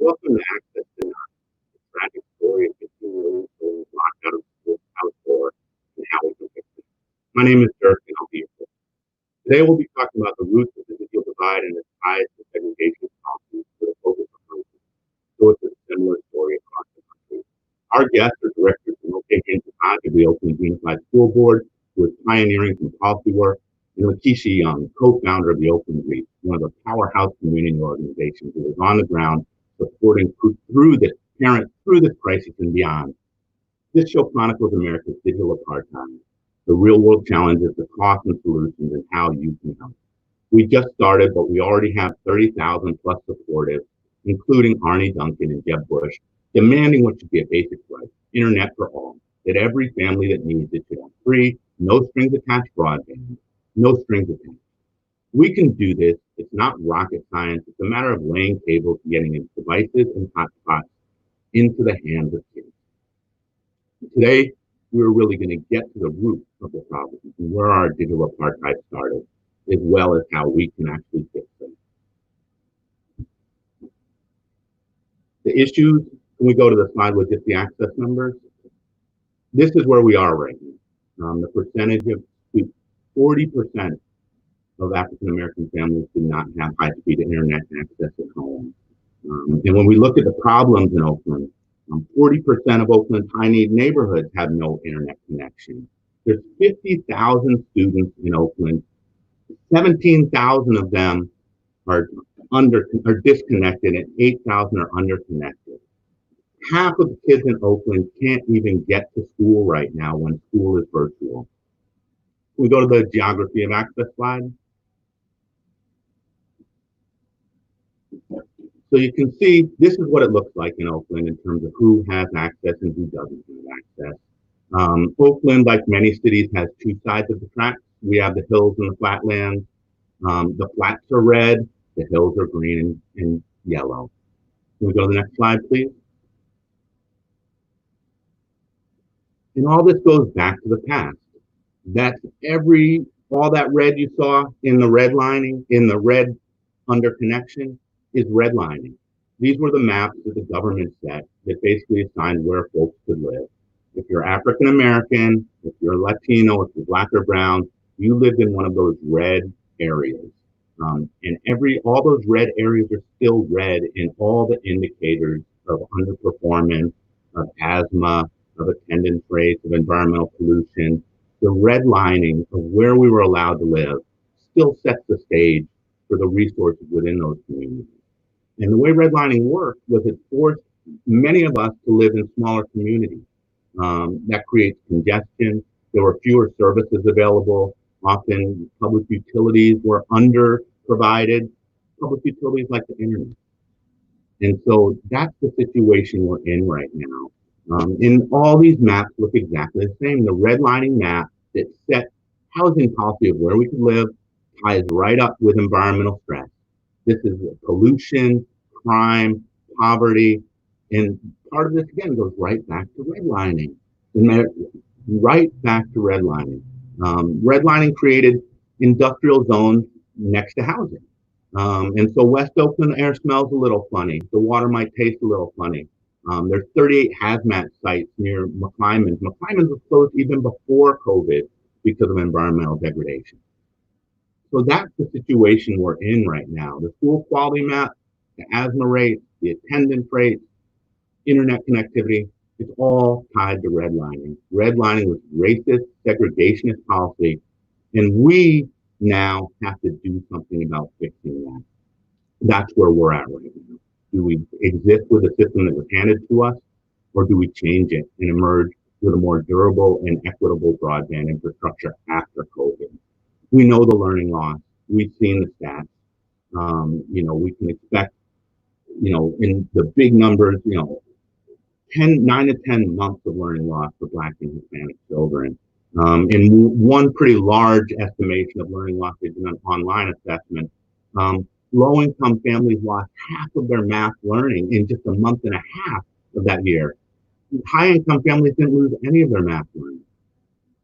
Welcome to Access to Not, the tragic story of 15 million children locked out of school, outdoor, and how we can fix it. My name is Dirk, and I'll be your host. Today, we'll be talking about the roots of the digital divide and its ties to segregation policies with a focus on housing. So it's a similar story across the country. Our guests are Director Jumoke Hinton Hodge of the Oakland Unified School Board, who is pioneering some policy work, and Lakeisha Young, co-founder of the Oakland Reach, one of the powerhouse community organizations that is on the ground supporting through this crisis and beyond. This show chronicles America's digital apartheid, the real-world challenges, the costs and solutions, and how you can help. We just started, but we already have 30,000 plus supportive, including Arnie Duncan and Jeb Bush, demanding what should be a basic right, internet for all, that every family that needs it should have free, no strings attached broadband, no strings attached. We can do this. It's not rocket science. It's a matter of laying cables, getting its devices and hotspots into the hands of kids. Today, we're really going to get to the root of the problem and where our digital apartheid started, as well as how we can actually fix them. The issues, can we go to the slide with just the access numbers? This is where we are right now. The percentage of 40% of African American families do not have high-speed internet access at home. And when we look at the problems in Oakland, 40% of Oakland's high-need neighborhoods have no internet connection. There's 50,000 students in Oakland. 17,000 of them are disconnected, and 8,000 are underconnected. Half of the kids in Oakland can't even get to school right now when school is virtual. We go to the geography of access slide. So you can see this is what it looks like in Oakland in terms of who has access and who doesn't have access. Oakland, like many cities, has two sides of the tracks. We have the hills and the flatlands. The flats are red, the hills are green and yellow. Can we go to the next slide, please? And all this goes back to the past. That's all that red you saw in the redlining, in the red underconnection, is redlining. These were the maps that the government set that basically assigned where folks could live. If you're African American, if you're Latino, if you're Black or brown, you lived in one of those red areas. And all those red areas are still red in all the indicators of underperformance, of asthma, of attendance rates, of environmental pollution. The redlining of where we were allowed to live still sets the stage for the resources within those communities. And the way redlining worked was it forced many of us to live in smaller communities. That creates congestion. There were fewer services available. Often public utilities were under-provided, public utilities like the internet. And so that's the situation we're in right now. And all these maps look exactly the same. The redlining map that set housing policy of where we could live ties right up with environmental stress. This is pollution, crime, poverty, and part of this again goes right back to redlining. Right back to redlining. Redlining created industrial zones next to housing. And so West Oakland air smells a little funny. The water might taste a little funny. There's 38 hazmat sites near McClymonds. McClymonds was closed even before COVID because of environmental degradation. So that's the situation we're in right now. The school quality map, the asthma rate, the attendance rate, internet connectivity, it's all tied to redlining. Redlining was racist, segregationist policy, and we now have to do something about fixing that. That's where we're at right now. Do we exist with a system that was handed to us, or do we change it and emerge with a more durable and equitable broadband infrastructure after COVID? We know the learning loss. We've seen the stats. We can expect, in the big numbers, 9 to 10 months of learning loss for Black and Hispanic children. And one pretty large estimation of learning loss is an online assessment. Low-income families lost half of their math learning in just a month and a half of that year. High-income families didn't lose any of their math learning.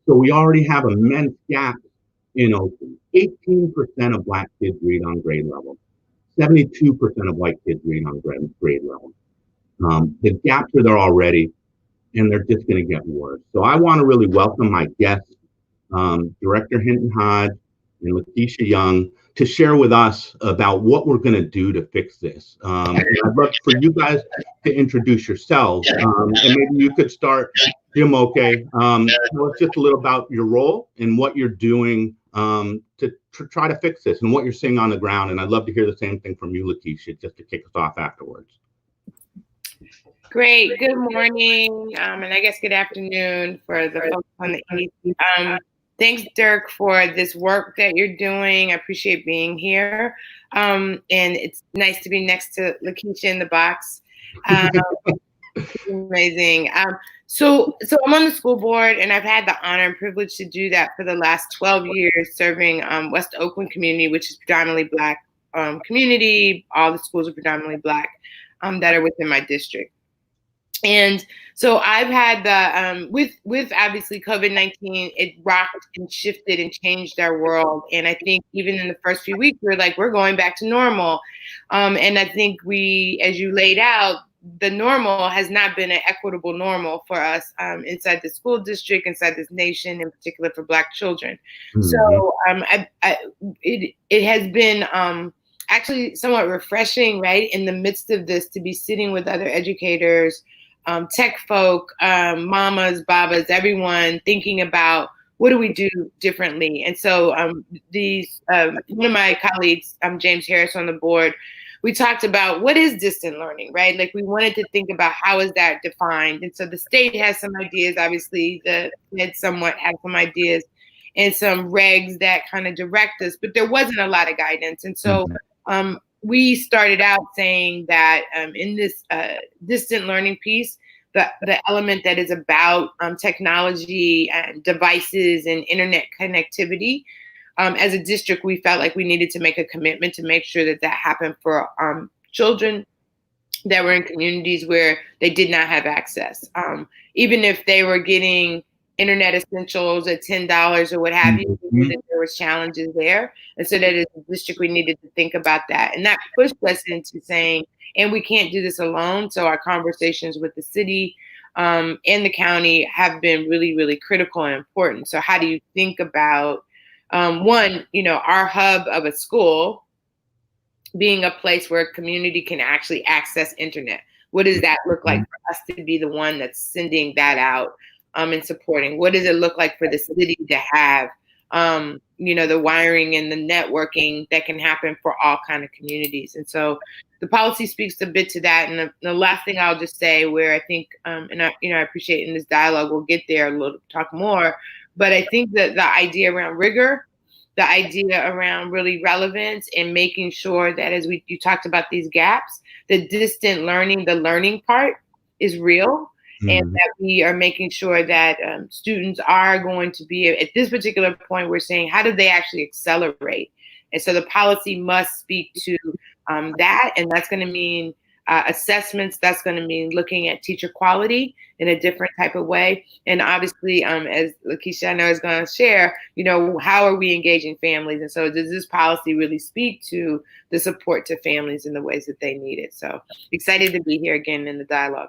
So we already have immense gaps in Oakland. 18% of Black kids read on grade level. 72% of white kids read on grade level. The gaps are there already, and they're just going to get worse. So I want to really welcome my guests, Director Hinton Hodge and Lakeisha Young, to share with us about what we're going to do to fix this. And I'd love for you guys to introduce yourselves, and maybe you could start, Jumoke. Tell us just a little about your role and what you're doing to try to fix this and what you're seeing on the ground. And I'd love to hear the same thing from you, Lakeisha, just to kick us off afterwards. Great. Good morning, and I guess good afternoon for the folks on the East. Thanks, Dirk, for this work that you're doing. I appreciate being here. And it's nice to be next to Lakeisha in the box. Amazing. So I'm on the school board, and I've had the honor and privilege to do that for the last 12 years, serving West Oakland community, which is predominantly Black community. All the schools are predominantly Black that are within my district. And so I've had the, with obviously COVID-19, it rocked and shifted and changed our world. And I think even in the first few weeks, we're going back to normal. And I think as you laid out, the normal has not been an equitable normal for us inside the school district, inside this nation, in particular for Black children. Mm-hmm. So it has been actually somewhat refreshing, right, in the midst of this, to be sitting with other educators, tech folk, mamas, babas, everyone thinking about what do we do differently. And so one of my colleagues, James Harris on the board, we talked about what is distant learning, right? Like we wanted to think about how is that defined. And so the state has some ideas, obviously the Fed somewhat has some ideas and some regs that kind of direct us, but there wasn't a lot of guidance. And so we started out saying that in this distant learning piece, the element that is about technology and devices and internet connectivity, as a district, we felt like we needed to make a commitment to make sure that happened for children that were in communities where they did not have access. Even if they were getting internet essentials at $10 or what have you, we knew that there was challenges there. And so that as a district, we needed to think about that. And that pushed us into saying, and we can't do this alone. So our conversations with the city and the county have been really, really critical and important. So how do you think about, one, our hub of a school being a place where a community can actually access internet? What does that look like for us to be the one that's sending that out and supporting? What does it look like for the city to have, the wiring and the networking that can happen for all kind of communities? And so the policy speaks a bit to that. And the last thing I'll just say, where I think, and I appreciate in this dialogue, we'll get there, talk more, but I think that the idea around rigor, the idea around really relevance and making sure that as you talked about these gaps, the distant learning, the learning part is real. And that we are making sure that students are going to be, at this particular point, we're saying, how do they actually accelerate? And so the policy must speak to that. And that's going to mean assessments. That's going to mean looking at teacher quality in a different type of way. And obviously, as Lakeisha, I know, is going to share, how are we engaging families? And so does this policy really speak to the support to families in the ways that they need it? So excited to be here again in the dialogue.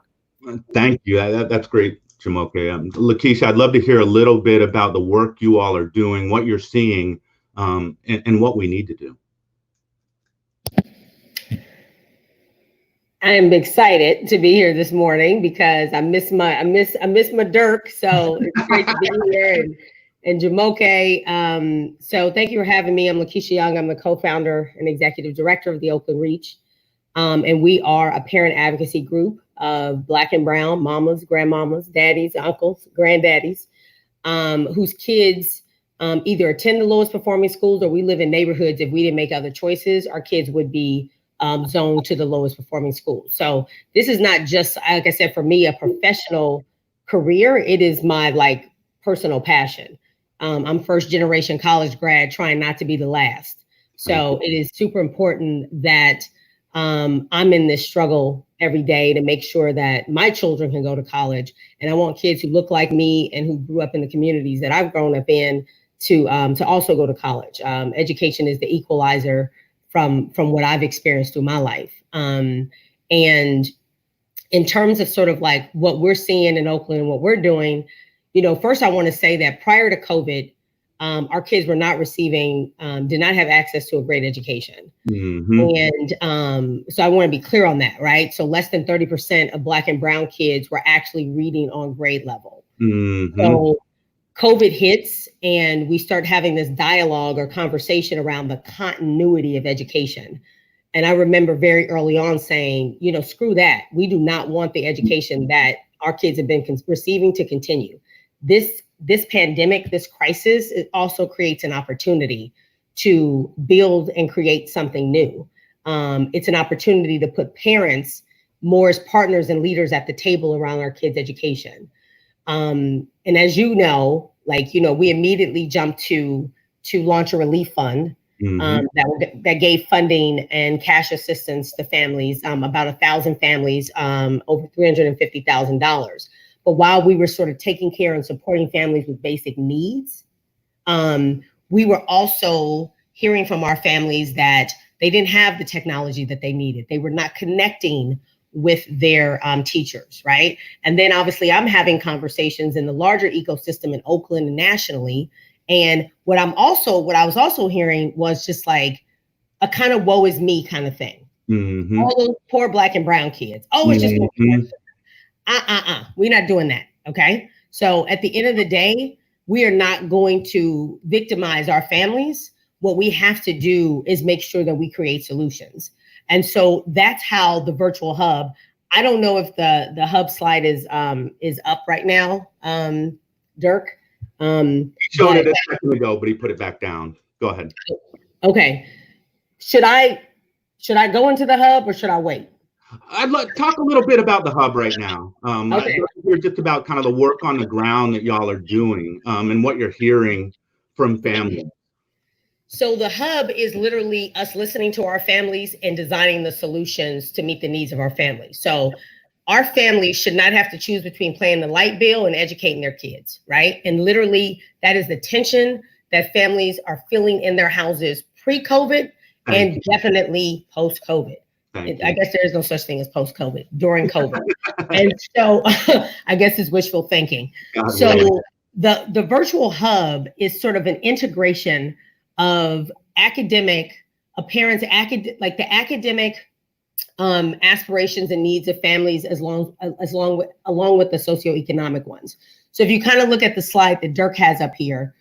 Thank you. That's great, Jumoke. Lakeisha, I'd love to hear a little bit about the work you all are doing, what you're seeing, and what we need to do. I am excited to be here this morning because I miss my Dirk. So it's great to be here and Jumoke. So thank you for having me. I'm Lakeisha Young. I'm the co-founder and executive director of the Oakland Reach. And we are a parent advocacy group of Black and brown mamas, grandmamas, daddies, uncles, granddaddies, whose kids either attend the lowest performing schools, or we live in neighborhoods. If we didn't make other choices, our kids would be zoned to the lowest performing schools. So this is not just, like I said, for me, a professional career. It is my personal passion. I'm first generation college grad trying not to be the last. So it is super important that I'm in this struggle every day to make sure that my children can go to college. And I want kids who look like me and who grew up in the communities that I've grown up in to also go to college. Education is the equalizer from what I've experienced through my life. And in terms of sort of like what we're seeing in Oakland and what we're doing, first I want to say that prior to COVID, our kids were not receiving, did not have access to a great education. And so I want to be clear on that, right? So less than 30% of Black and brown kids were actually reading on grade level. So COVID hits and we start having this dialogue or conversation around the continuity of education. And I remember very early on saying, screw that. We do not want the education that our kids have been receiving to continue. This pandemic, this crisis, it also creates an opportunity to build and create something new. It's an opportunity to put parents more as partners and leaders at the table around our kids' education. And as we immediately jumped to launch a relief fund that gave funding and cash assistance to families, about 1,000 families, over $350,000. But while we were sort of taking care and supporting families with basic needs, we were also hearing from our families that they didn't have the technology that they needed. They were not connecting with their teachers, right? And then obviously I'm having conversations in the larger ecosystem in Oakland and nationally. And what I was also hearing was just like a kind of woe is me kind of thing. All those poor Black and brown kids. Oh, it's just we're not doing that. Okay. So at the end of the day, we are not going to victimize our families. What we have to do is make sure that we create solutions. And so that's how the virtual hub, I don't know if the hub slide is up right now, Dirk. He showed it a second ago, but he put it back down. Go ahead. Okay. Should I go into the hub or should I wait? I'd like to talk a little bit about the hub right now. Okay. Hear just about kind of the work on the ground that y'all are doing, and what you're hearing from families. So the hub is literally us listening to our families and designing the solutions to meet the needs of our families. So our families should not have to choose between paying the light bill and educating their kids, right? And literally that is the tension that families are feeling in their houses pre-COVID and definitely post-COVID. I guess there is no such thing as post-COVID, during COVID. And so I guess it's wishful thinking. So the virtual hub is sort of an integration of academic aspirations and needs of families along with the socioeconomic ones. So if you kind of look at the slide that Dirk has up here,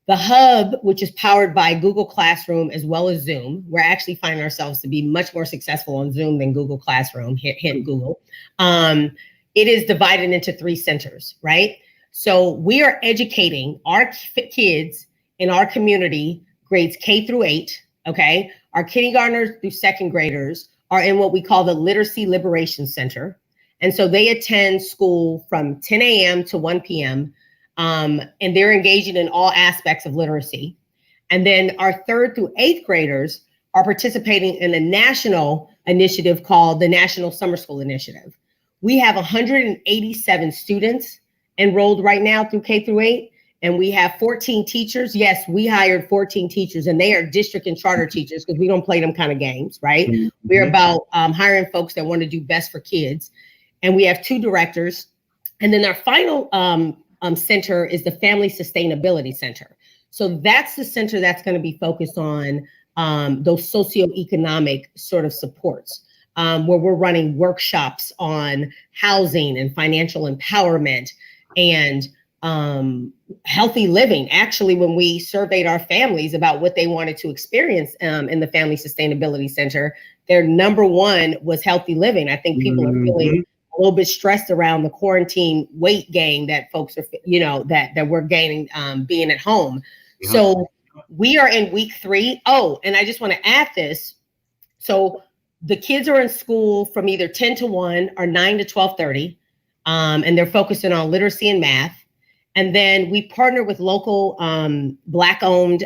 the hub, which is powered by Google Classroom as well as Zoom, we're actually finding ourselves to be much more successful on Zoom than Google Classroom, hint Google. It is divided into 3 centers, right? So we are educating our kids in our community, grades K through 8, okay? Our kindergartners through second graders are in what we call the Literacy Liberation Center. And so they attend school from 10 a.m. to 1 p.m. And they're engaging in all aspects of literacy. And then our 3rd through 8th graders are participating in a national initiative called the National Summer School Initiative. We have 187 students enrolled right now through K through 8. And we have 14 teachers. Yes, we hired 14 teachers and they are district and charter teachers because we don't play them kind of games, right? We're about hiring folks that want to do best for kids. And we have 2 directors. And then our final center is the Family Sustainability Center. So that's the center that's going to be focused on those socioeconomic sort of supports, where we're running workshops on housing and financial empowerment and healthy living. Actually, when we surveyed our families about what they wanted to experience in the Family Sustainability Center, their number 1 was healthy living. I think people are feeling a little bit stressed around the quarantine weight gain that folks are, that we're gaining being at home. Yeah. So we are in week 3. Oh, and I just want to add this. So the kids are in school from either 10 to 1 or 9 to 12:30, and they're focusing on literacy and math. And then we partner with local Black-owned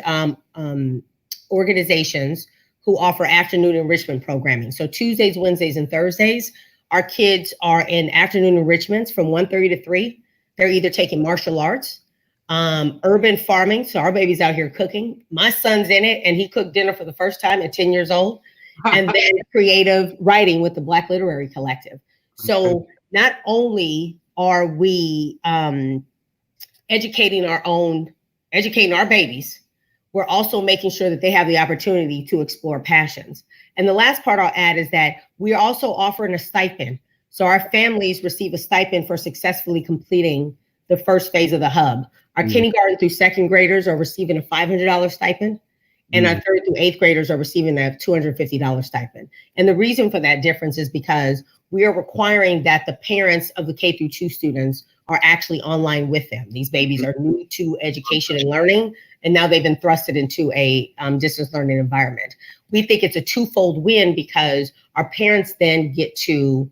organizations who offer afternoon enrichment programming. So Tuesdays, Wednesdays, and Thursdays, our kids are in afternoon enrichments from 1:30 to 3. They're either taking martial arts, urban farming. So our baby's out here cooking. My son's in it, and he cooked dinner for the first time at 10 years old. And then creative writing with the Black Literary Collective. So not only are we educating our babies, we're also making sure that they have the opportunity to explore passions. And the last part I'll add is that we are also offering a stipend. So our families receive a stipend for successfully completing the first phase of the hub. Our kindergarten through second graders are receiving a $500 stipend, and our third through eighth graders are receiving a $250 stipend. And the reason for that difference is because we are requiring that the parents of the K through 2 students are actually online with them. These babies are new to education and learning, and now they've been thrusted into a distance learning environment. We think it's a twofold win because our parents then get to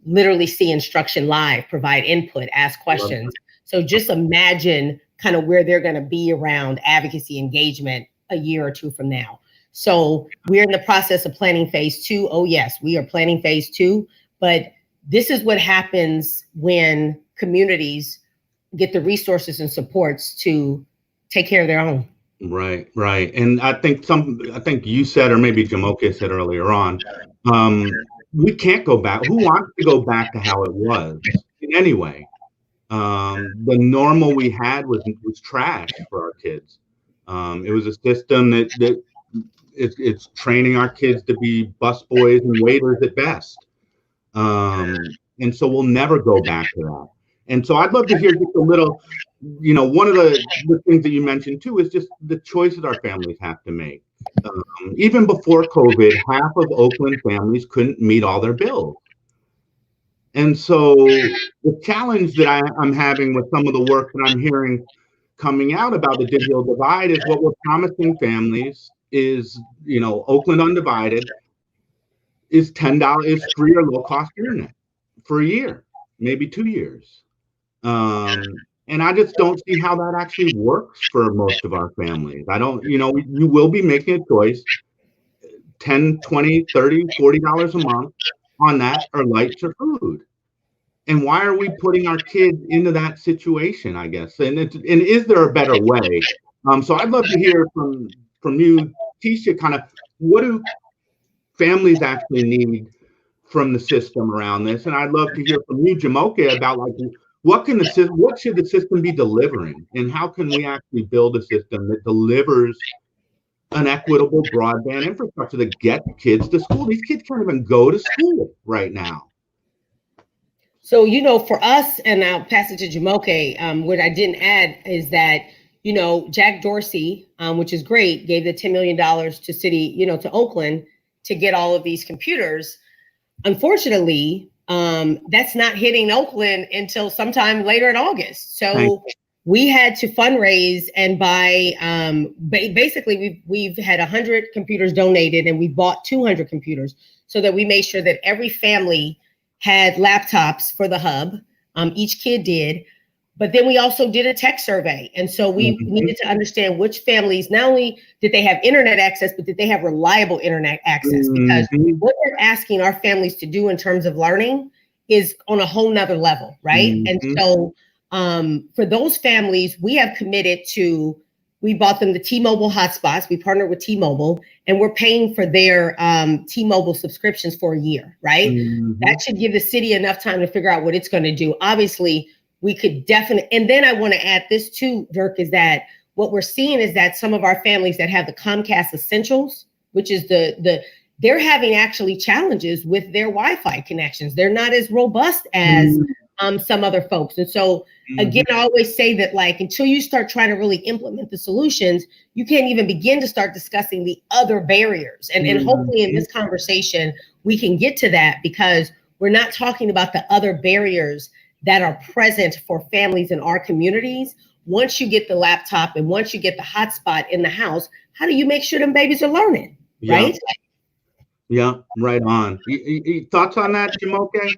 literally see instruction live, provide input, ask questions. So just imagine kind of where they're going to be around advocacy engagement a year or two from now. So we're in the process of planning phase 2. Oh yes, we are planning phase 2, but this is what happens when communities get the resources and supports to take care of their own. Right. And I think you said, or maybe Jumoke said earlier on, we can't go back. Who wants to go back to how it was in any way? The normal we had was trash for our kids. It was a system that it's training our kids to be busboys and waiters at best. And so we'll never go back to that. And so I'd love to hear just a little, one of the things that you mentioned too is just the choices our families have to make. Even before COVID, half of Oakland families couldn't meet all their bills. And so the challenge that I'm having with some of the work that I'm hearing coming out about the digital divide is what we're promising families is, Oakland Undivided is $10 is free or low cost internet for a year, maybe 2 years. And I just don't see how that actually works for most of our families. I don't, you will be making a choice, $10, $20, $30, $40 a month on that, or lights or food. And why are we putting our kids into that situation, I guess? And is there a better way? So I'd love to hear from you, Tisha, kind of what do families actually need from the system around this? And I'd love to hear from you, Jumoke, about what should the system be delivering, and how can we actually build a system that delivers an equitable broadband infrastructure that gets kids to school? These kids can't even go to school right now. So, for us, and I'll pass it to Jumoke, what I didn't add is that, Jack Dorsey, which is great, gave the $10 million to city, to Oakland to get all of these computers. Unfortunately, that's not hitting Oakland until sometime later in August. So we had to fundraise and buy, basically we've had 100 computers donated, and we bought 200 computers so that we made sure that every family had laptops for the hub. Each kid did. But then we also did a tech survey. And so we needed to understand which families, not only did they have internet access, but did they have reliable internet access? Because what we're asking our families to do in terms of learning is on a whole nother level, right? And so for those families, we have committed to, we bought them the T-Mobile hotspots. We partnered with T-Mobile, and we're paying for their T-Mobile subscriptions for a year, right? That should give the city enough time to figure out what it's going to do. Obviously, we could definitely, and then I want to add this too, Dirk, is that what we're seeing is that some of our families that have the Comcast Essentials, which is they're having actually challenges with their Wi-Fi connections. They're not as robust as some other folks. And so again, I always say that until you start trying to really implement the solutions, you can't even begin to start discussing the other barriers. And hopefully in this conversation, we can get to that, because we're not talking about the other barriers that are present for families in our communities. Once you get the laptop and once you get the hotspot in the house, how do you make sure them babies are learning, right? Yeah, right on. Thoughts on that, Jumoke?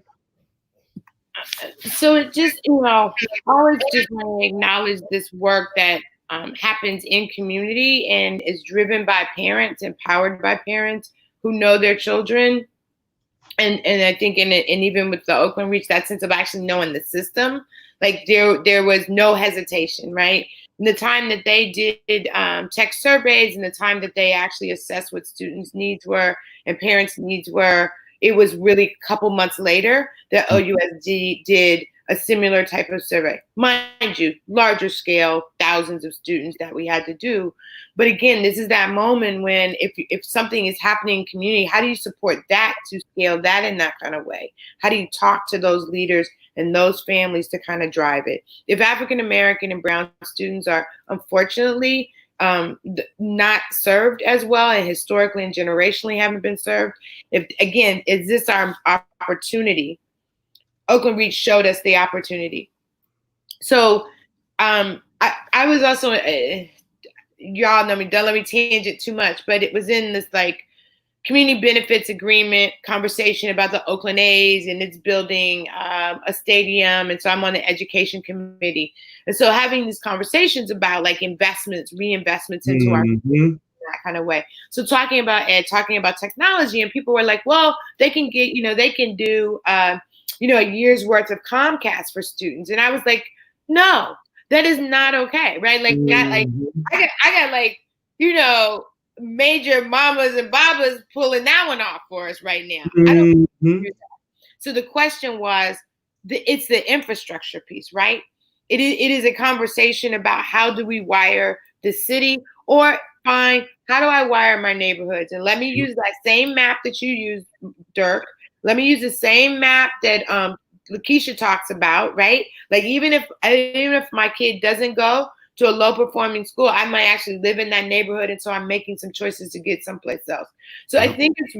So it just, I always just want to acknowledge this work that happens in community and is driven by parents, empowered by parents who know their children. And I think and even with the Oakland Reach, that sense of actually knowing the system. Like there was no hesitation, right? And the time that they did tech surveys and the time that they actually assessed what students' needs were and parents' needs were, it was really a couple months later that OUSD did a similar type of survey. Mind you, larger scale, thousands of students that we had to do. But again, this is that moment when if something is happening in community, how do you support that to scale that in that kind of way? How do you talk to those leaders and those families to kind of drive it? If African American and Brown students are unfortunately not served as well, and historically and generationally haven't been served, is this our opportunity? Oakland Reach showed us the opportunity. So I was also, y'all know me, don't let me tangent too much, but it was in this like community benefits agreement conversation about the Oakland A's, and it's building a stadium. And so I'm on the education committee. And so having these conversations about like reinvestments into our that kind of way. So talking about ed, talking about technology, and people were like, well, they can get, they can do, a year's worth of Comcast for students. And I was like, no, that is not okay. Right. Like, I got like, major mamas and babas pulling that one off for us right now. I don't do that. So the question was, it's the infrastructure piece, right? It is a conversation about how do we wire the city, or fine, how do I wire my neighborhoods? And let me use that same map that you use, Dirk. Let me use the same map that Lakeisha talks about, right? Like even if my kid doesn't go to a low performing school, I might actually live in that neighborhood, and so I'm making some choices to get someplace else. So I think it's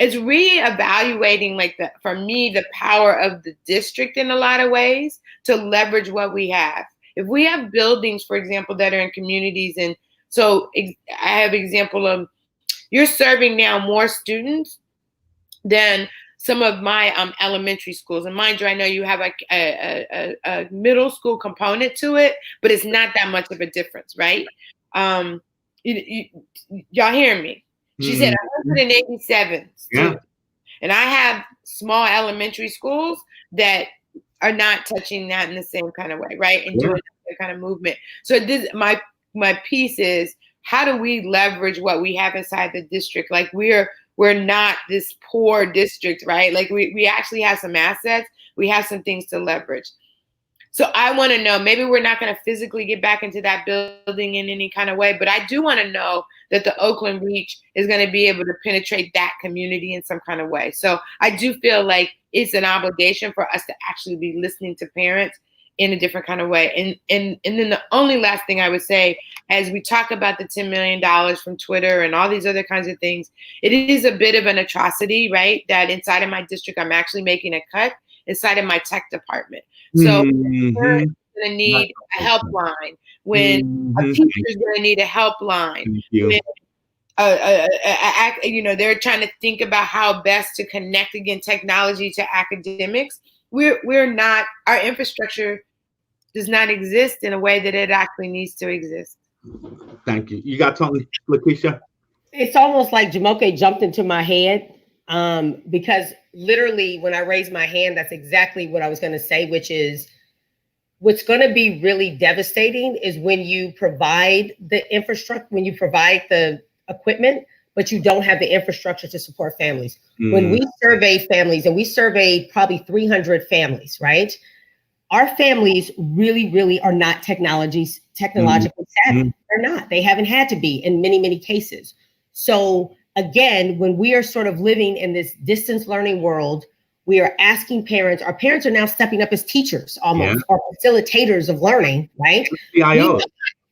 reevaluating for me the power of the district in a lot of ways to leverage what we have. If we have buildings, for example, that are in communities, and so I have an example of you're serving now more students than some of my elementary schools. And mind you, I know you have a middle school component to it, but it's not that much of a difference, right? Y'all hear me? She said 187 students. And I have small elementary schools that are not touching that in the same kind of way, right? And doing that kind of movement. So this, my piece is, how do we leverage what we have inside the district? Like we're not this poor district, right? Like we actually have some assets. We have some things to leverage. So I want to know, maybe we're not going to physically get back into that building in any kind of way, but I do want to know that the Oakland Reach is going to be able to penetrate that community in some kind of way. So I do feel like it's an obligation for us to actually be listening to parents in a different kind of way. And then the only last thing I would say, as we talk about the $10 million from Twitter and all these other kinds of things, it is a bit of an atrocity, right? That inside of my district, I'm actually making a cut inside of my tech department. So we're going to need a helpline. When a teacher's going to need a helpline. When, they're trying to think about how best to connect, again, technology to academics. We're not, our infrastructure does not exist in a way that it actually needs to exist. Thank you. You got something, Lakeisha? It's almost like Jumoke jumped into my head because literally when I raised my hand, that's exactly what I was going to say, which is what's going to be really devastating is when you provide the infrastructure, when you provide the equipment, but you don't have the infrastructure to support families. When we survey families, and we surveyed probably 300 families, right? Our families really, really are not technologically savvy. They're not. They haven't had to be in many, many cases. So again, when we are sort of living in this distance learning world, we are asking parents, our parents are now stepping up as teachers almost, or facilitators of learning, right?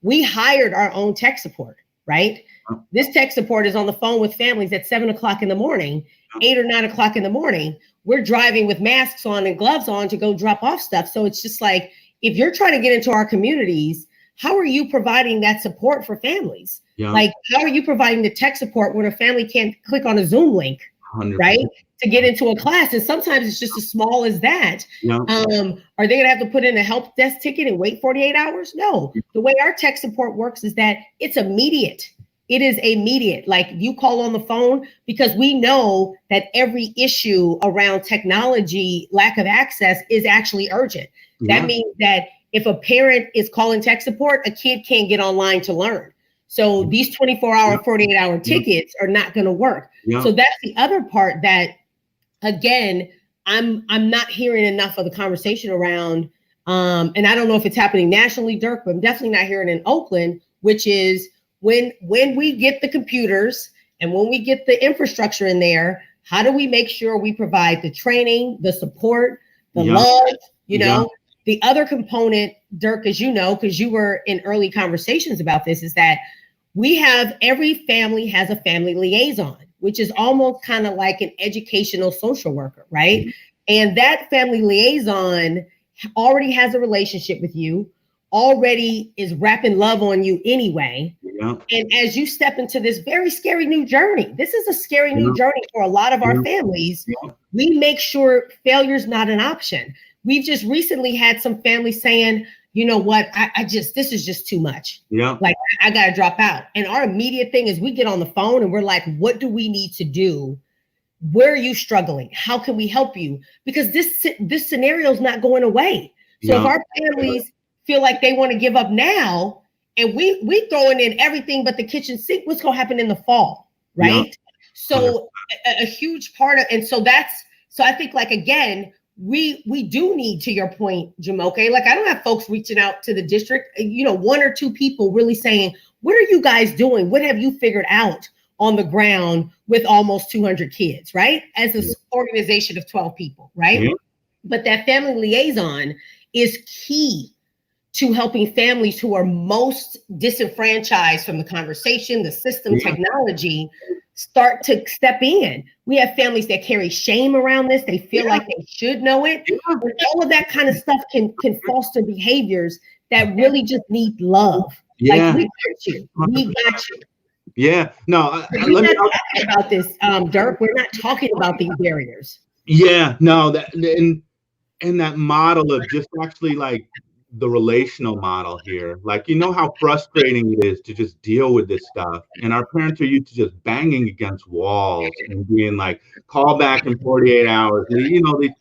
We hired our own tech support, right? This tech support is on the phone with families at 7 o'clock in the morning, 8 or 9 o'clock in the morning. We're driving with masks on and gloves on to go drop off stuff. So it's just like, if you're trying to get into our communities, how are you providing that support for families? Like, how are you providing the tech support when a family can't click on a Zoom link, 100%. Right? To get into a class? And sometimes it's just as small as that. Are they gonna have to put in a help desk ticket and wait 48 hours? No. The way our tech support works is that it's immediate. it is immediate. Like you call on the phone, because we know that every issue around technology, lack of access, is actually urgent. Yeah. That means that if a parent is calling tech support, a kid can't get online to learn. So these 24-hour, 48-hour tickets are not going to work. Yeah. So that's the other part that, again, I'm not hearing enough of the conversation around, and I don't know if it's happening nationally, Dirk, but I'm definitely not hearing in Oakland, which is when we get the computers and when we get the infrastructure in there, how do we make sure we provide the training, the support, the love, you know? The other component, Dirk, as you know, because you were in early conversations about this, is that every family has a family liaison, which is almost kind of like an educational social worker, right? Mm-hmm. And that family liaison already has a relationship with you, already is wrapping love on you anyway. Yeah. And as you step into this very scary new journey, this is a scary new journey for a lot of our families. Yeah. We make sure failure's not an option. We've just recently had some families saying, you know what, this is just too much. Yeah. Like I got to drop out. And our immediate thing is we get on the phone and we're like, what do we need to do? Where are you struggling? How can we help you? Because this scenario is not going away. So if our families feel like they want to give up now, and we throwing in everything but the kitchen sink, what's going to happen in the fall, right? Yeah. So a huge part of, and so I think, like, again, we do need, to your point, Jumoke, like I don't have folks reaching out to the district, you know, one or two people really saying, what are you guys doing? What have you figured out on the ground with almost 200 kids, right? As an organization of 12 people, right? Yeah. But that family liaison is key to helping families who are most disenfranchised from the conversation, the system, technology, start to step in. We have families that carry shame around this. They feel like they should know it. And all of that kind of stuff can foster behaviors that really just need love. Like, we got you. We got you. Yeah, no. We're not talking about this, Dirk. We're not talking about these barriers. Yeah, no. And that model of just actually like the relational model here, like, you know how frustrating it is to just deal with this stuff, and our parents are used to just banging against walls and being like, call back in 48 hours. You know, these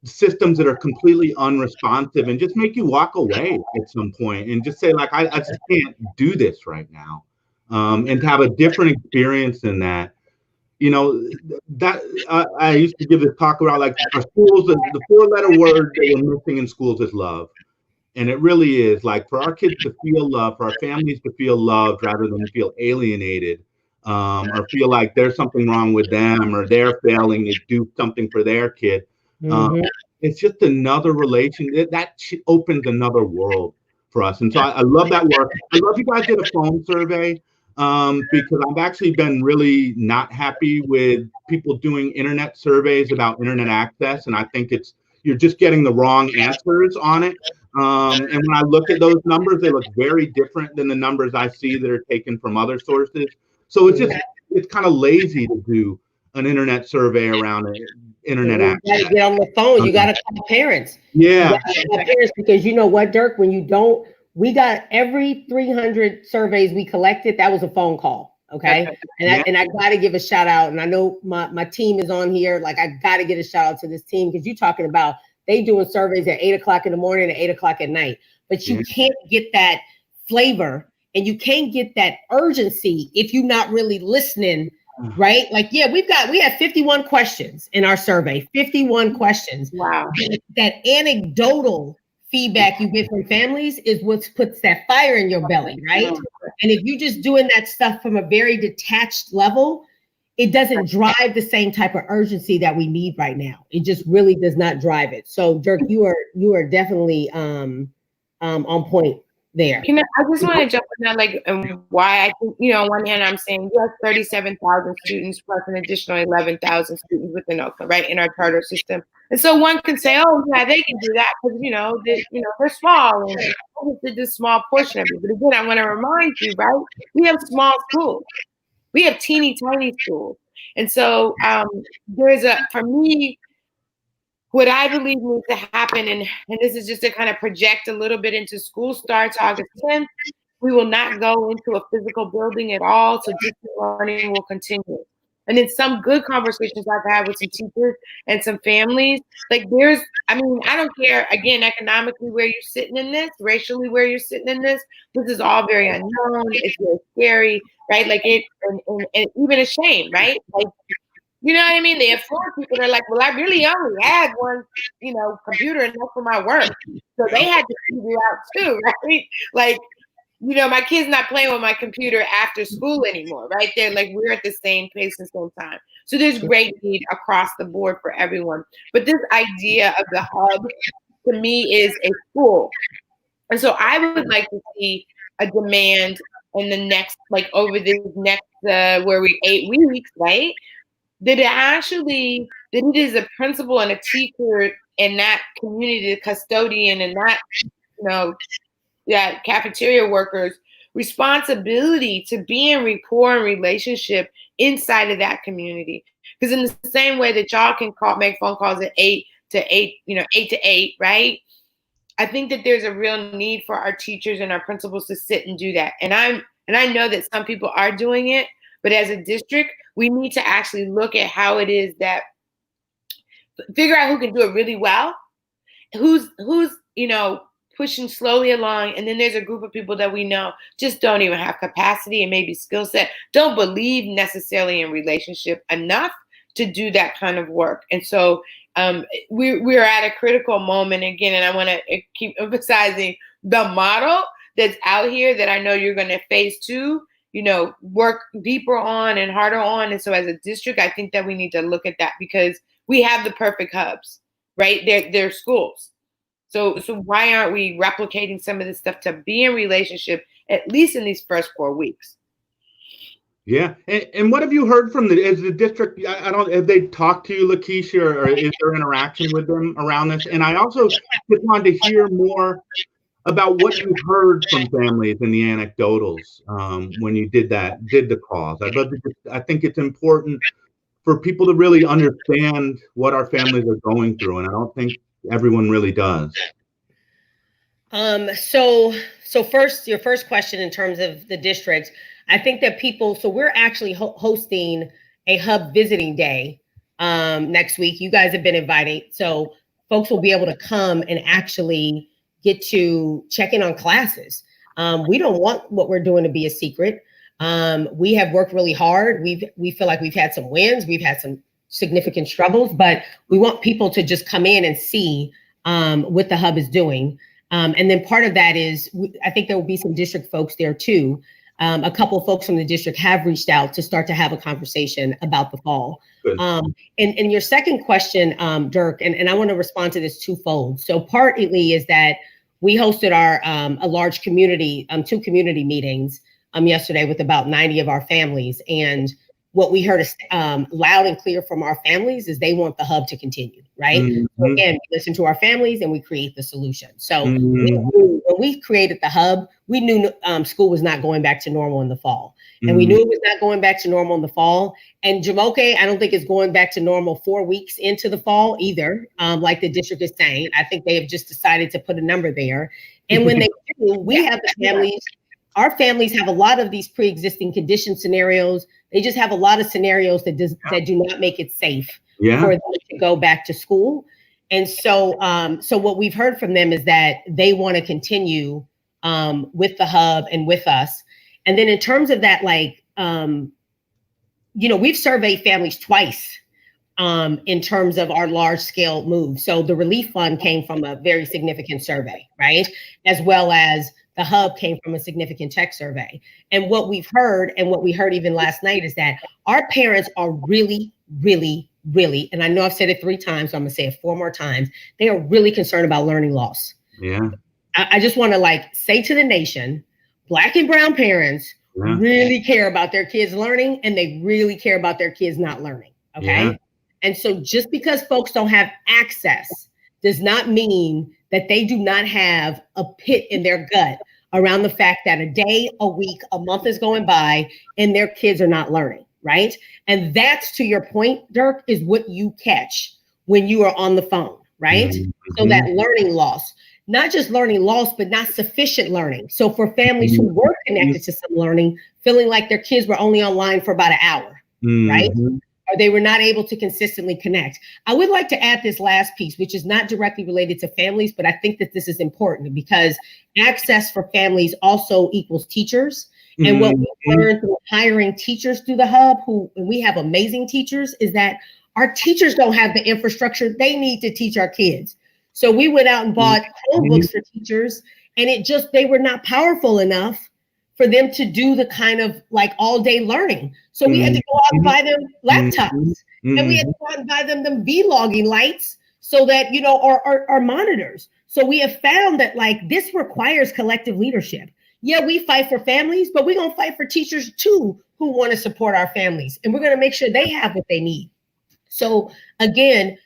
systems that are completely unresponsive and just make you walk away at some point and just say, like, I just can't do this right now. And to have a different experience than that, you know, that I used to give this talk about, like, our schools, the 4-letter word that we're missing in schools is love. And it really is, like, for our kids to feel love, for our families to feel loved rather than feel alienated, or feel like there's something wrong with them or they're failing to do something for their kid. It's just another relation that opens another world for us. And so I love that work. I love you guys did a phone survey, because I've actually been really not happy with people doing internet surveys about internet access. And I think you're just getting the wrong answers on it. And when I look at those numbers, they look very different than the numbers I see that are taken from other sources. So it's kind of lazy to do an internet survey around it. Internet access. You got to get on the phone. You got to call parents. Yeah. Call parents, because you know what, Dirk, when you don't, we got every 300 surveys we collected, that was a phone call. Okay. And I got to give a shout out. And I know my team is on here. Like, I got to get a shout out to this team, because you're talking about they doing surveys at 8 o'clock in the morning and 8 o'clock at night, but you can't get that flavor and you can't get that urgency if you're not really listening. Right? Like, we have 51 questions in our survey, 51 questions. Wow. That anecdotal feedback you get from families is what puts that fire in your belly, right? And if you're just doing that stuff from a very detached level, it doesn't drive the same type of urgency that we need right now. It just really does not drive it. So, Dirk, you are definitely on point there. You know, I just want to jump on that, like, and why I think, you know, on one hand, I'm saying you have 37,000 students plus an additional 11,000 students within Oakland, right, in our charter system. And so one can say, oh, yeah, they can do that because, you know, they're small and did this small portion of it. But again, I want to remind you, right, we have small schools. We have teeny tiny schools. And so for me, what I believe needs to happen, and this is just to kind of project a little bit into school starts August 10th, We will not go into a physical building at all, so distance learning will continue. And then some good conversations I've had with some teachers and some families, like I don't care, again, economically where you're sitting in this, racially where you're sitting in this is all very unknown, it's very scary, right? Like and even a shame, right? Like, you know what I mean? They affluent people, they're like, well, I really only had one, computer and that's for my work. So they had to figure out too, right? Like, my kid's not playing with my computer after school anymore, right? They're like, we're at the same pace and same time. So there's great need across the board for everyone. But this idea of the hub, to me, is a school. And so I would like to see a demand in the next, like over this next, 8 weeks, right? That it is a principal and a teacher in that community, the custodian and that cafeteria workers' responsibility to be in rapport and relationship inside of that community. Because in the same way that y'all can make phone calls at 8 to 8, right? I think that there's a real need for our teachers and our principals to sit and do that. And I know that some people are doing it, but as a district, we need to actually look at how it is that figure out who can do it really well, who's pushing slowly along, and then there's a group of people that we know just don't even have capacity and maybe skill set, don't believe necessarily in relationship enough to do that kind of work. And so we're at a critical moment again, and I want to keep emphasizing the model that's out here that I know you're going to phase 2, work deeper on and harder on. And so as a district, I think that we need to look at that because we have the perfect hubs, right? They're schools. So why aren't we replicating some of this stuff to be in relationship, at least in these first 4 weeks? Yeah. And what have you heard from the district? Have they talked to you, Lakeisha, or is there interaction with them around this? And I also just wanted to hear more about what you heard from families and the anecdotals when you did the calls. I think it's important for people to really understand what our families are going through, and I don't think everyone really does. So first, your first question in terms of the districts, I think that so we're actually hosting a hub visiting day next week. You guys have been invited, so folks will be able to come and actually get to check in on classes. We don't want what we're doing to be a secret. We have worked really hard. We feel like we've had some wins. We've had some significant struggles, but we want people to just come in and see what the hub is doing. And then part of that is, I think there will be some district folks there too. A couple of folks from the district have reached out to start to have a conversation about the fall. And your second question, Dirk, and I want to respond to this twofold. So partly is that we hosted our a large community, 2 community meetings yesterday with about 90 of our families. And what we heard is loud and clear from our families is they want the hub to continue, right? Mm-hmm. So again, we listen to our families and we create the solution. So when we created the hub, we knew school was not going back to normal in the fall. And we knew it was not going back to normal in the fall. And Jumoke, I don't think it's going back to normal 4 weeks into the fall either, like the district is saying. I think they have just decided to put a number there. And when they do, we have the families. Our families have a lot of these pre-existing condition scenarios. They just have a lot of scenarios that do not make it safe for them to go back to school. And so what we've heard from them is that they want to continue with the hub and with us. And then in terms of that, we've surveyed families twice in terms of our large scale move. So the relief fund came from a very significant survey, right? As well as the hub came from a significant tech survey. And what we've heard, and what we heard even last night, is that our parents are really, really, really, and I know I've said it 3 times, so I'm gonna say it 4 more times, they are really concerned about learning loss. Yeah. I just wanna say to the nation, Black and brown parents really care about their kids learning, and they really care about their kids not learning, okay? Yeah. And so just because folks don't have access does not mean that they do not have a pit in their gut around the fact that a day, a week, a month is going by and their kids are not learning, right? And that's, to your point, Dirk, is what you catch when you are on the phone, right? Mm-hmm. So that learning loss. not just learning loss, but not sufficient learning. So for families who were connected to some learning, feeling like their kids were only online for about an hour, right? Or they were not able to consistently connect. I would like to add this last piece, which is not directly related to families, but I think that this is important because access for families also equals teachers. And what we learned through hiring teachers through the hub, and we have amazing teachers, is that our teachers don't have the infrastructure they need to teach our kids. So we went out and bought Chromebooks for teachers, and they were not powerful enough for them to do the kind of like all day learning. So we had to go out and buy them laptops, and we had to go out and buy them vlogging lights so that, or monitors. So we have found that like this requires collective leadership. Yeah, we fight for families, but we're going to fight for teachers too who want to support our families. And we're going to make sure they have what they need. So again,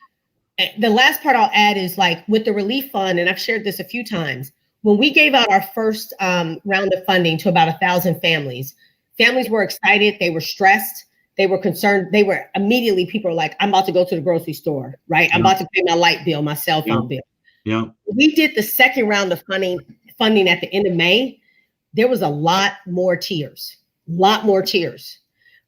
the last part I'll add is like with the relief fund, and I've shared this a few times, when we gave out our first round of funding to about 1,000 families were excited, they were stressed, they were concerned, people were like, I'm about to go to the grocery store, right? I'm about to pay my light bill, my cell phone bill. Yeah. We did the second round of funding at the end of May. There was a lot more tears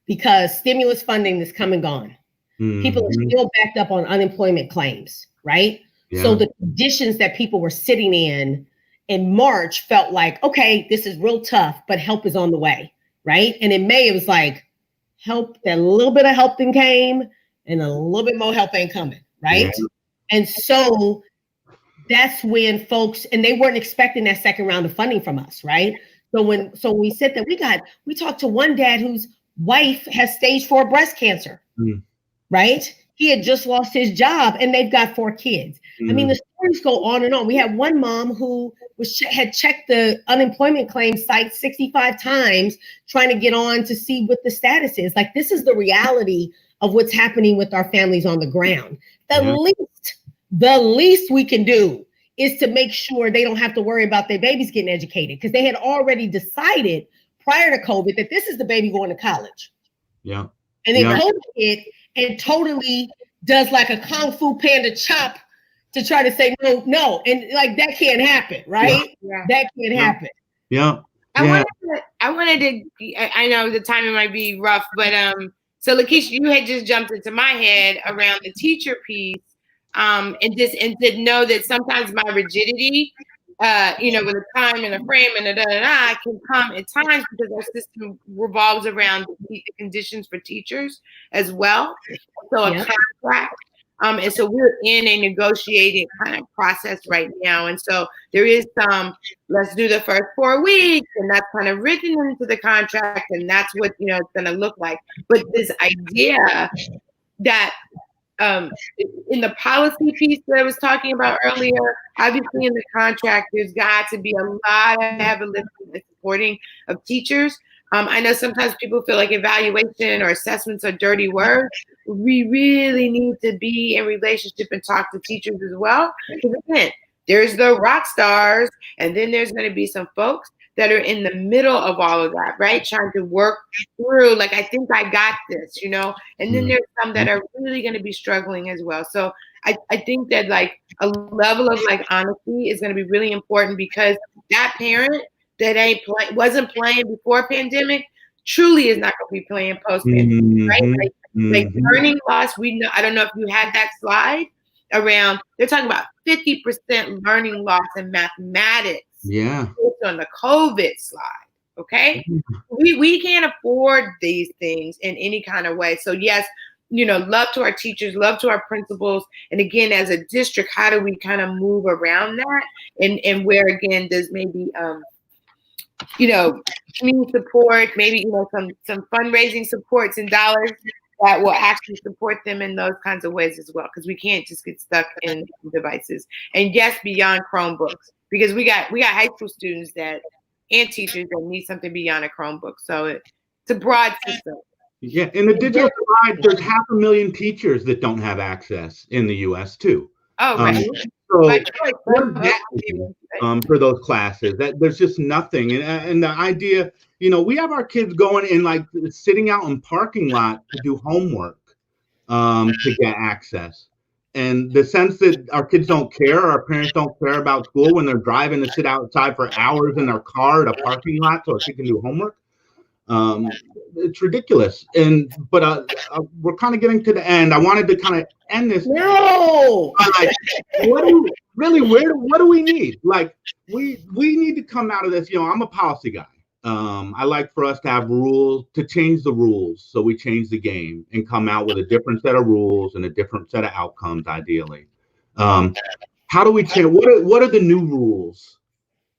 because stimulus funding is come and gone. People are still backed up on unemployment claims, right? Yeah. So the conditions that people were sitting in March felt like, okay, this is real tough, but help is on the way, right? And in May, it was like, that little bit of help then came and a little bit more help ain't coming, right? Yeah. And so that's when folks, and they weren't expecting that second round of funding from us, right? So when we said that, we talked to one dad whose wife has stage 4 breast cancer, right? He had just lost his job and they've got 4 kids. I mean, the stories go on and on. We had one mom who had checked the unemployment claim site 65 times trying to get on to see what the status is. Like, this is the reality of what's happening with our families on the ground. The least we can do is to make sure they don't have to worry about their babies getting educated, because they had already decided prior to COVID that this is the baby going to college. Yeah. And then COVID hit and totally does like a Kung Fu Panda chop to try to say no. And like, that can't happen, right? Yeah. That can't happen. Yeah. I wanted to, I know the timing might be rough, but so Lakeisha, you had just jumped into my head around the teacher piece. And to know that sometimes my rigidity, with a time and a frame and can come at times because our system revolves around the conditions for teachers as well. So a contract. And so we're in a negotiating kind of process right now. And so there is let's do the first 4 weeks, and that's kind of written into the contract, and that's what, it's going to look like. But this idea that in the policy piece that I was talking about earlier, obviously in the contract, there's got to be a lot of heavy lifting and supporting of teachers. I know sometimes people feel like evaluation or assessments are dirty words. We really need to be in relationship and talk to teachers as well. Because again, there's the rock stars, and then there's going to be some folks that are in the middle of all of that, right? Trying to work through, like, I think I got this, and then there's some that are really going to be struggling as well. So I think that like a level of like honesty is going to be really important, because that parent that wasn't playing before pandemic truly is not going to be playing post pandemic, right? Like learning loss, we know, I don't know if you had that slide around, they're talking about 50% learning loss in mathematics. Yeah. On the COVID slide. Okay. We can't afford these things in any kind of way. So yes, love to our teachers, love to our principals. And again, as a district, how do we kind of move around that? And where again, does maybe community support, maybe some fundraising supports and dollars that will actually support them in those kinds of ways as well. Because we can't just get stuck in devices. And yes, beyond Chromebooks. Because we got high school students and teachers that need something beyond a Chromebook. So it's a broad system. Yeah, in the digital divide, there's 500,000 teachers that don't have access in the U.S. too. Oh, right. For those classes, that there's just nothing. And the idea, we have our kids going in like sitting out in parking lot to do homework to get access. And the sense that our kids don't care, our parents don't care about school when they're driving to sit outside for hours in their car at a parking lot so our kid can do homework. It's ridiculous. But we're kind of getting to the end. I wanted to kind of end this. No. Like, what do we need? Like, we need to come out of this. You know, I'm a policy guy. I like for us to have rules, to change the rules, so we change the game and come out with a different set of rules and a different set of outcomes, ideally. How do we change? What are the new rules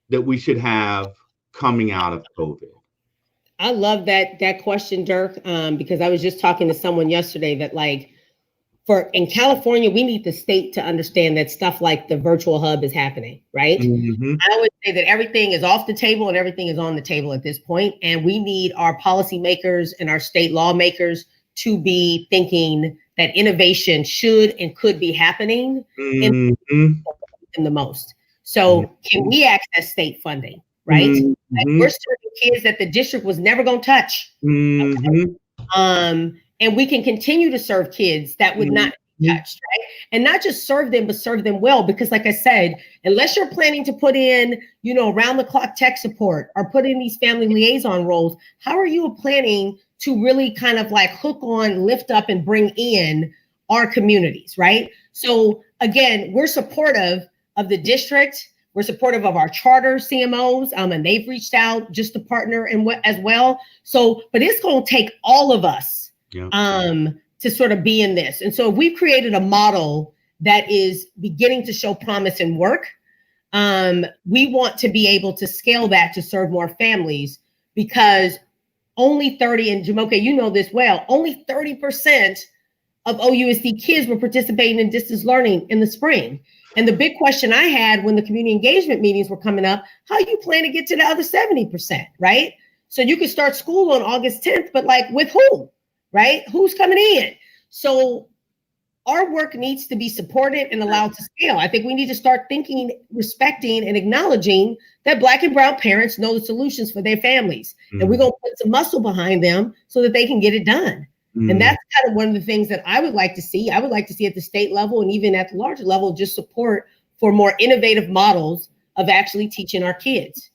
that we should have coming out of COVID? I love that question, Dirk, because I was just talking to someone yesterday that, like, in California, we need the state to understand that stuff like the virtual hub is happening, right? Mm-hmm. I always say that everything is off the table and everything is on the table at this point, and we need our policymakers and our state lawmakers to be thinking that innovation should and could be happening in the most. So can we access state funding, right? Mm-hmm. Like, we're serving kids that the district was never going to touch. Mm-hmm. Okay? And we can continue to serve kids that would not be touched, right? And not just serve them, but serve them well. Because like I said, unless you're planning to put in, you know, around the clock tech support or put in these family liaison roles, how are you planning to really kind of like hook on, lift up, and bring in our communities, right? So again, we're supportive of the district. We're supportive of our charter CMOs, and they've reached out just to partner as well. So, but it's going to take all of us to sort of be in this. And so we've created a model that is beginning to show promise and work. We want to be able to scale that to serve more families, because only 30, and Jumoke, you know this well, only 30% of OUSD kids were participating in distance learning in the spring. And the big question I had when the community engagement meetings were coming up, how you plan to get to the other 70%, right? So you could start school on August 10th, but like with who? Right? Who's coming in? So our work needs to be supported and allowed to scale. I think we need to start thinking, respecting, and acknowledging that Black and Brown parents know the solutions for their families. And we're going to put some muscle behind them so that they can get it done. And that's kind of one of the things that I would like to see. I would like to see at the state level and even at the larger level, just support for more innovative models of actually teaching our kids.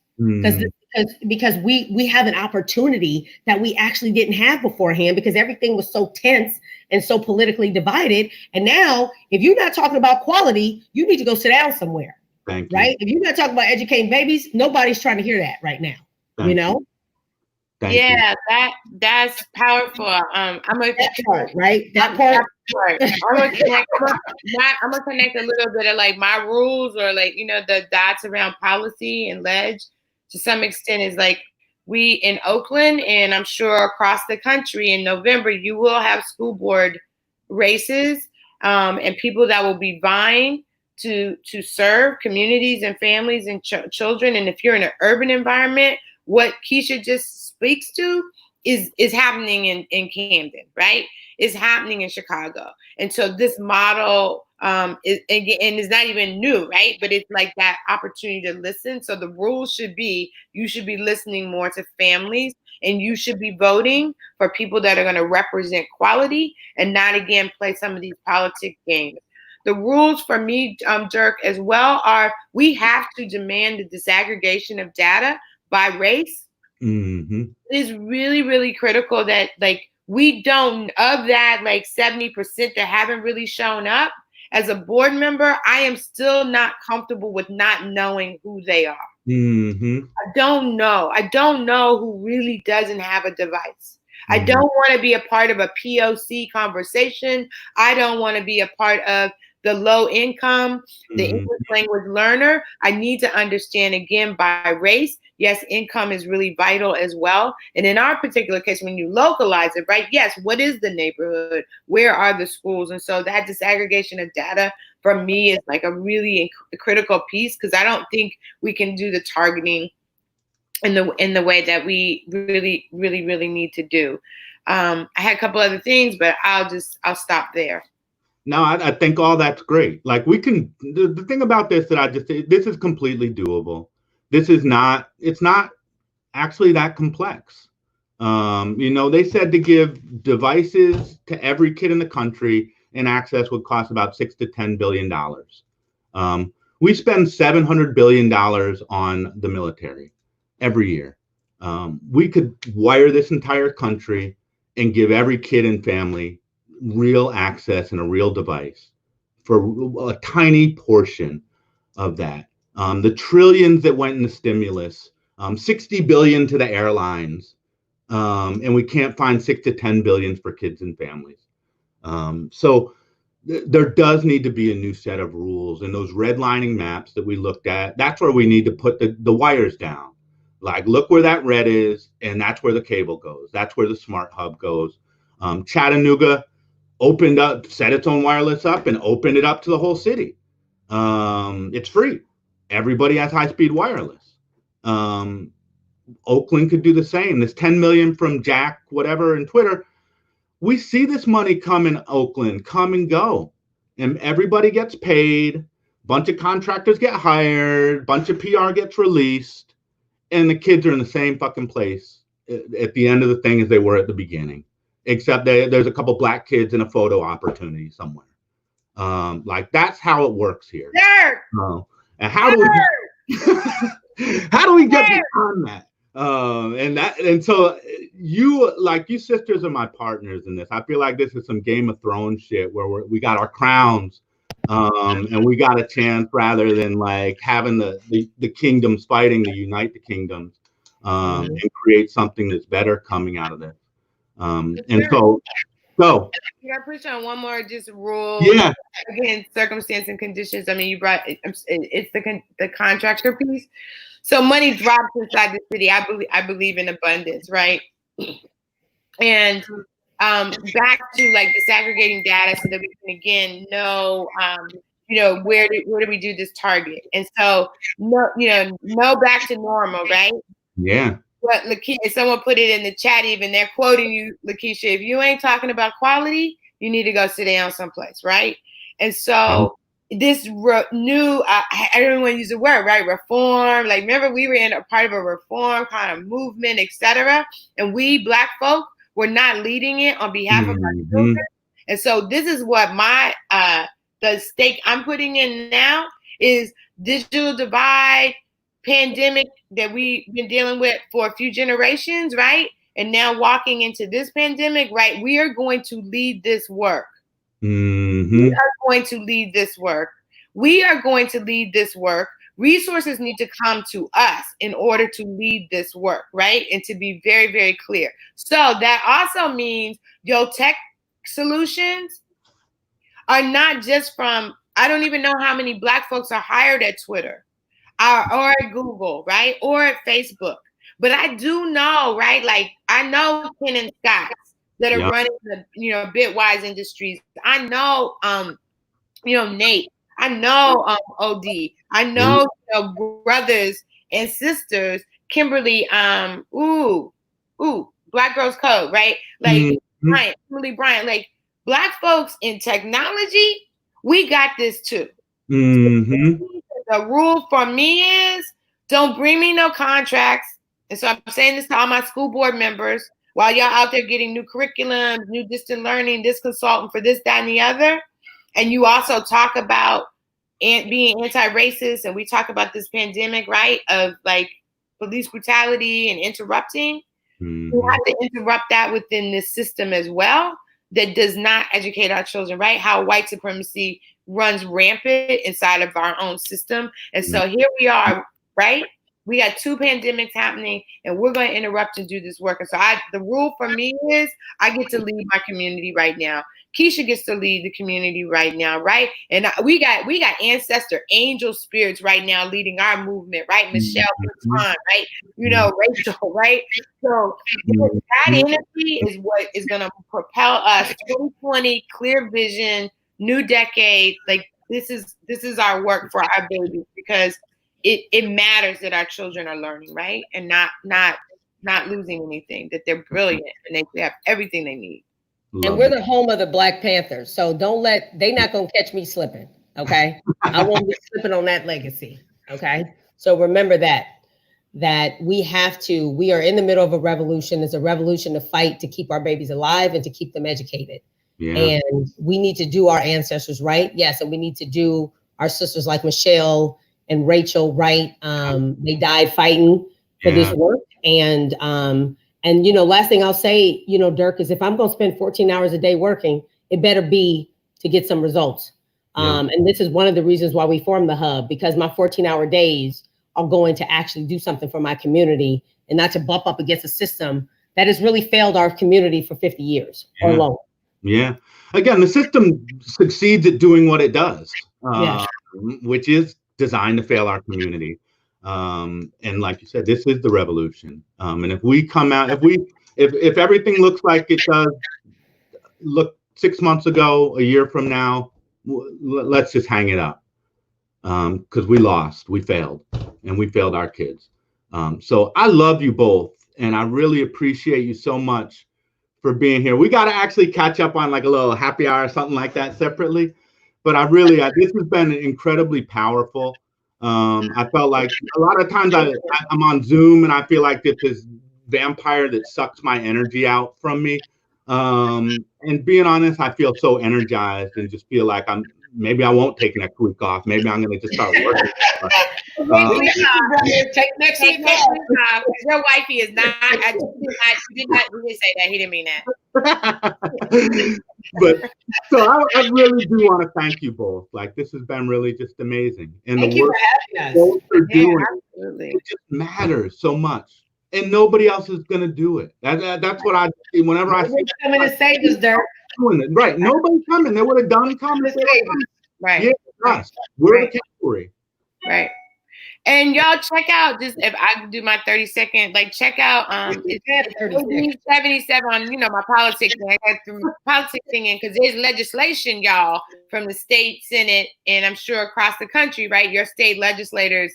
Because we have an opportunity that we actually didn't have beforehand, because everything was so tense and so politically divided. And now, if you're not talking about quality, you need to go sit down somewhere. Thank you. Right? If you're not talking about educating babies, nobody's trying to hear that right now. Thank you know? Yeah, that's powerful. I'm gonna that part, right? That part. I'm gonna connect a little bit of like my rules, or like, you know, the dots around policy and ledge to some extent is like, we in Oakland, and I'm sure across the country in November, you will have school board races and people that will be vying to serve communities and families and children. And if you're in an urban environment, what Keisha just speaks to is happening in Camden, right? Is happening in Chicago. And so this model is not even new, right? But it's like that opportunity to listen. So the rules should be, you should be listening more to families, and you should be voting for people that are going to represent quality and not, again, play some of these politic games. The rules for me, Dirk, as well, are we have to demand the disaggregation of data by race. It is really, really critical that, like, we don't, of that, like 70% that haven't really shown up, as a board member, I am still not comfortable with not knowing who they are. I don't know. I don't know who really doesn't have a device. I don't want to be a part of a POC conversation. I don't want to be a part of the low income, the English language learner. I need to understand, again, by race. Yes, income is really vital as well. And in our particular case, when you localize it, right? Yes, what is the neighborhood? Where are the schools? And so that disaggregation of data for me is like a really critical piece, because I don't think we can do the targeting in the way that we really, really, really need to do. I had a couple other things, but I'll stop there. No, I think all that's great. Like, we can, the thing about this that this is completely doable. This is not, it's not actually that complex. You know, they said to give devices to every kid in the country and access would cost about $6 to $10 billion. We spend $700 billion on the military every year. We could wire this entire country and give every kid and family real access and a real device for a tiny portion of that. The trillions that went into stimulus, 60 billion to the airlines, and we can't find 6 to 10 billion for kids and families. So there does need to be a new set of rules, and those redlining maps that we looked at, that's where we need to put the wires down. Like, look where that red is, and that's where the cable goes. That's where the smart hub goes. Chattanooga opened up, set its own wireless up, and opened it up to the whole city. It's free. Everybody has high-speed wireless. Oakland could do the same. This 10 million from Jack, whatever, and Twitter. We see this money come in Oakland, come and go. And everybody gets paid. Bunch of contractors get hired. Bunch of PR gets released. And the kids are in the same fucking place at the end of the thing as they were at the beginning. Except there's a couple black kids in a photo opportunity somewhere. Like, that's how it works here. And how do we get beyond that? And so you sisters are my partners in this. I feel like this is some Game of Thrones shit where we got our crowns, and we got a chance rather than like having the kingdoms fighting to unite the kingdoms, and create something that's better coming out of this. And so Can I push on one more just rule? Yeah. Again, circumstance and conditions. I mean, you brought it's the contractor piece. So money drops inside the city. I believe in abundance, right? And back to like disaggregating data so that we can again know where do we do this target? And so no back to normal, right? Yeah. But Lakeisha, someone put it in the chat, even they're quoting you, Lakeisha, if you ain't talking about quality, you need to go sit down someplace, right? And so this new, I don't want to use the word, right? Reform. Like, remember, we were in a part of a reform kind of movement, etc. And we Black folk were not leading it on behalf of our children. And so this is what the stake I'm putting in now is digital divide, pandemic that we've been dealing with for a few generations, right? And now walking into this pandemic, right? We are going to lead this work. We are going to lead this work. We are going to lead this work. Resources need to come to us in order to lead this work, right? And to be very, very clear. So that also means your tech solutions are not just from, I don't even know how many Black folks are hired at Twitter or at Google, right? Or at Facebook. But I do know, right? Like, I know Ken and Scott that are running the, Bitwise Industries. I know, Nate. I know, OD. I know, brothers and sisters, Kimberly, Black Girls Code, right? Like, Kimberly Bryant, like, Black folks in technology, we got this too. The rule for me is don't bring me no contracts. And so I'm saying this to all my school board members while y'all out there getting new curriculums, new distant learning, this consultant for this, that, and the other. And you also talk about being anti-racist, and we talk about this pandemic, right, of like police brutality and interrupting. We have to interrupt that within this system as well that does not educate our children, right? How white supremacy runs rampant inside of our own system. And so here we are, right? We got 2 pandemics happening, and we're going to interrupt and do this work. And so the rule for me is I get to lead my community right now. Keisha gets to lead the community right now, right? And we got ancestor angel spirits right now leading our movement, right? Michelle, right? Rachel, right? So that energy is what is going to propel us. 2020, clear vision, new decade. Like, this is our work for our babies, because it matters that our children are learning, right? And not losing anything, that they're brilliant and they have everything they need. And we're the home of the Black Panthers. So they not going to catch me slipping. Okay. I won't be slipping on that legacy. Okay. So remember that we are in the middle of a revolution. It's a revolution to fight to keep our babies alive and to keep them educated. Yeah. And we need to do our ancestors right. Yes, and we need to do our sisters like Michelle and Rachel right. They died fighting for this work. And you know, last thing I'll say, you know, Dirk, is if I'm going to spend 14 hours a day working, it better be to get some results. And this is one of the reasons why we formed the hub, because my 14-hour days are going to actually do something for my community and not to bump up against a system that has really failed our community for 50 years or longer. Yeah. Again, the system succeeds at doing what it does, which is designed to fail our community. And like you said, this is the revolution. And if we come out, if everything looks like it does look 6 months ago, a year from now, let's just hang it up. Because we failed, and we failed our kids. So I love you both, and I really appreciate you so much for being here. We got to actually catch up on like a little happy hour or something like that separately. But this has been incredibly powerful. I felt like a lot of times I'm on Zoom and I feel like it's this vampire that sucks my energy out from me. And being honest, I feel so energized and just feel like maybe I won't take next week off. Maybe I'm going to just start working. Take next week off. Your wifey is not. He didn't say that. He didn't mean that. But so I really do want to thank you both. Like, this has been really just amazing. And thank you for having us. Both are doing, it just matters so much. And nobody else is going to do it. That's what I see whenever I see coming to save us, Dirk. Right. Nobody's coming. They would have done coming. Right. Yeah, we're the category. Right. And y'all check out, just if I could do my 30-second, like check out it's 77 on, you know, my politics thing. I got through my politics thing in because there's legislation, y'all, from the state Senate, and I'm sure across the country, right? Your state legislators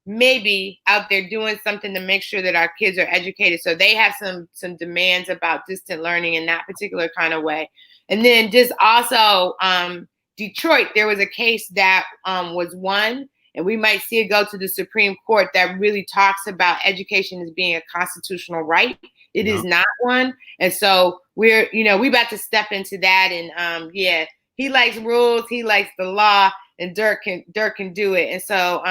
may be out there doing something to make sure that our kids are educated. So they have some demands about distant learning in that particular kind of way. And then just also Detroit, there was a case that was won, and we might see it go to the Supreme Court, that really talks about education as being a constitutional right. It is not one. And so we're about to step into that. And he likes rules, he likes the law, and Dirk can do it. And so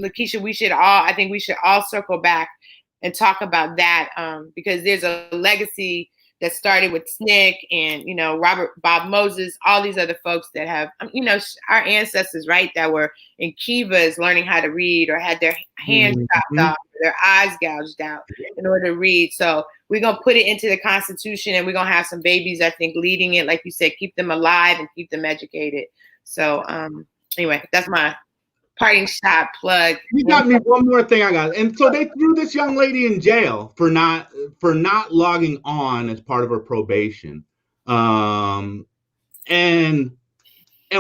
Lakeisha, I think we should all circle back and talk about that, because there's a legacy that started with SNCC and, you know, Bob Moses, all these other folks that have, you know, our ancestors, right, that were in kivas learning how to read, or had their hands chopped off, or their eyes gouged out in order to read. So we're going to put it into the Constitution, and we're going to have some babies, I think, leading it. Like you said, keep them alive and keep them educated. So anyway, that's my parting shot plug. You got me one more thing I got. And so they threw this young lady in jail for not logging on as part of her probation. And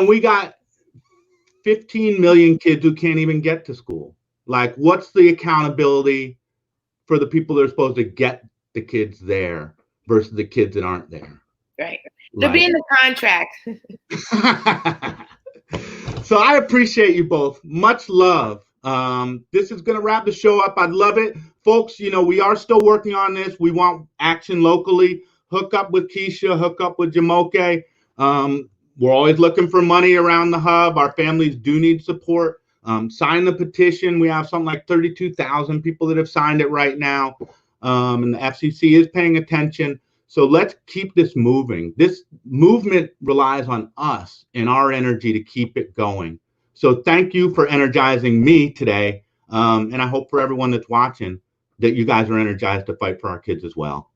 we got 15 million kids who can't even get to school. Like, what's the accountability for the people that are supposed to get the kids there versus the kids that aren't there? Right. They'll be in the contract. So I appreciate you both. Much love. This is going to wrap the show up. I'd love it. Folks, you know, we are still working on this. We want action locally. Hook up with Keisha. Hook up with Jumoke. We're always looking for money around the hub. Our families do need support. Sign the petition. We have something like 32,000 people that have signed it right now. And the FCC is paying attention. So let's keep this moving. This movement relies on us and our energy to keep it going. So thank you for energizing me today. And I hope for everyone that's watching that you guys are energized to fight for our kids as well.